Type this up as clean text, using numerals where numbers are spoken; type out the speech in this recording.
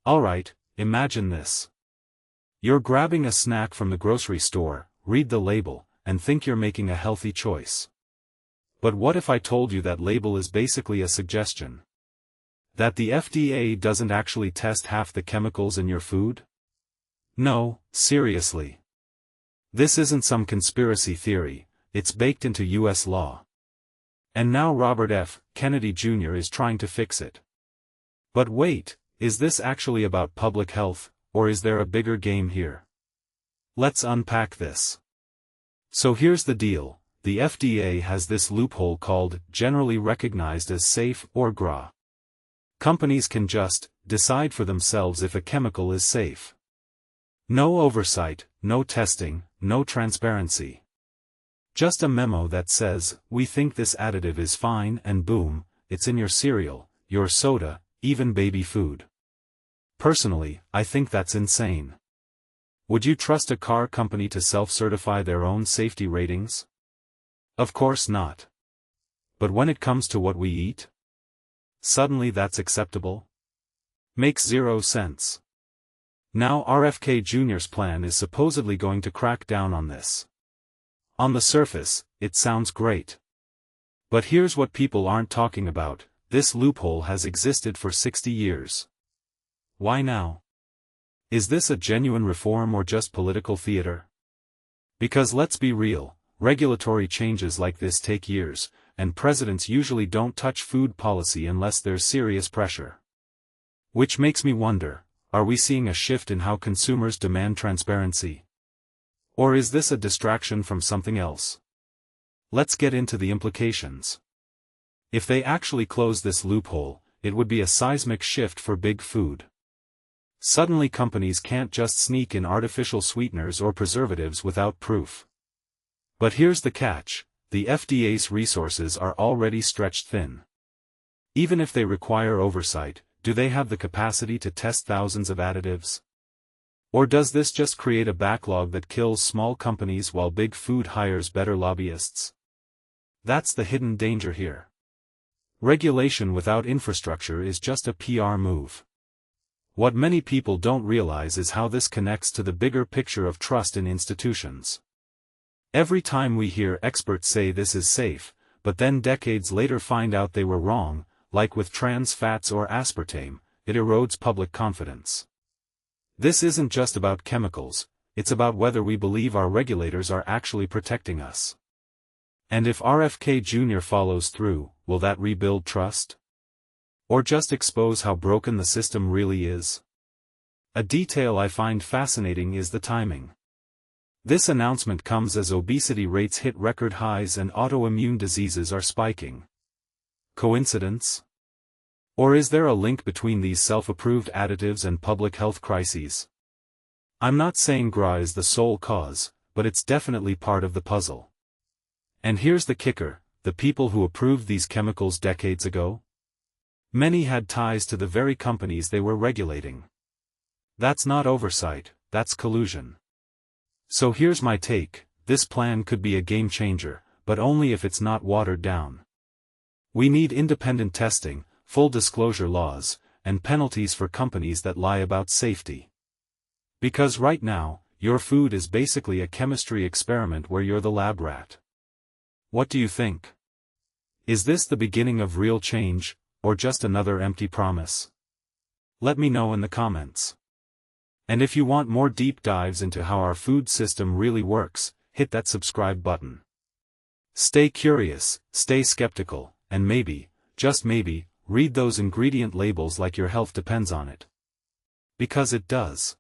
Alright, imagine this. You're grabbing a snack from the grocery store, read the label, and think you're making a healthy choice. But what if I told you that label is basically a suggestion? That the FDA doesn't actually test half the chemicals in your food? No, seriously. This isn't some conspiracy theory, it's baked into US law. And now Robert F. Kennedy Jr. is trying to fix it. But wait, is this actually about public health, or is there a bigger game here? Let's unpack this. So here's the deal, the FDA has this loophole called Generally Recognized as Safe or GRA. Companies can just decide for themselves if a chemical is safe. No oversight, no testing, no transparency. Just a memo that says, we think this additive is fine, and boom, it's in your cereal, your soda, even baby food. Personally, I think that's insane. Would you trust a car company to self-certify their own safety ratings? Of course not. But when it comes to what we eat? Suddenly that's acceptable? Makes zero sense. Now RFK Jr.'s plan is supposedly going to crack down on this. On the surface, it sounds great. But here's what people aren't talking about, this loophole has existed for 60 years. Why now? Is this a genuine reform or just political theater? Because let's be real, regulatory changes like this take years, and presidents usually don't touch food policy unless there's serious pressure. Which makes me wonder, are we seeing a shift in how consumers demand transparency? Or is this a distraction from something else? Let's get into the implications. If they actually close this loophole, it would be a seismic shift for big food. Suddenly companies can't just sneak in artificial sweeteners or preservatives without proof. But here's the catch, the FDA's resources are already stretched thin. Even if they require oversight, do they have the capacity to test thousands of additives? Or does this just create a backlog that kills small companies while big food hires better lobbyists? That's the hidden danger here. Regulation without infrastructure is just a PR move. What many people don't realize is how this connects to the bigger picture of trust in institutions. Every time we hear experts say this is safe, but then decades later find out they were wrong, like with trans fats or aspartame, it erodes public confidence. This isn't just about chemicals, it's about whether we believe our regulators are actually protecting us. And if RFK Jr. follows through, will that rebuild trust? Or just expose how broken the system really is? A detail I find fascinating is the timing. This announcement comes as obesity rates hit record highs and autoimmune diseases are spiking. Coincidence? Or is there a link between these self-approved additives and public health crises? I'm not saying GRA is the sole cause, but it's definitely part of the puzzle. And here's the kicker, the people who approved these chemicals decades ago? Many had ties to the very companies they were regulating. That's not oversight, that's collusion. So here's my take, this plan could be a game changer, but only if it's not watered down. We need independent testing, full disclosure laws, and penalties for companies that lie about safety. Because right now, your food is basically a chemistry experiment where you're the lab rat. What do you think? Is this the beginning of real change, or just another empty promise? Let me know in the comments. And if you want more deep dives into how our food system really works, hit that subscribe button. Stay curious, stay skeptical, and maybe, just maybe, read those ingredient labels like your health depends on it. Because it does.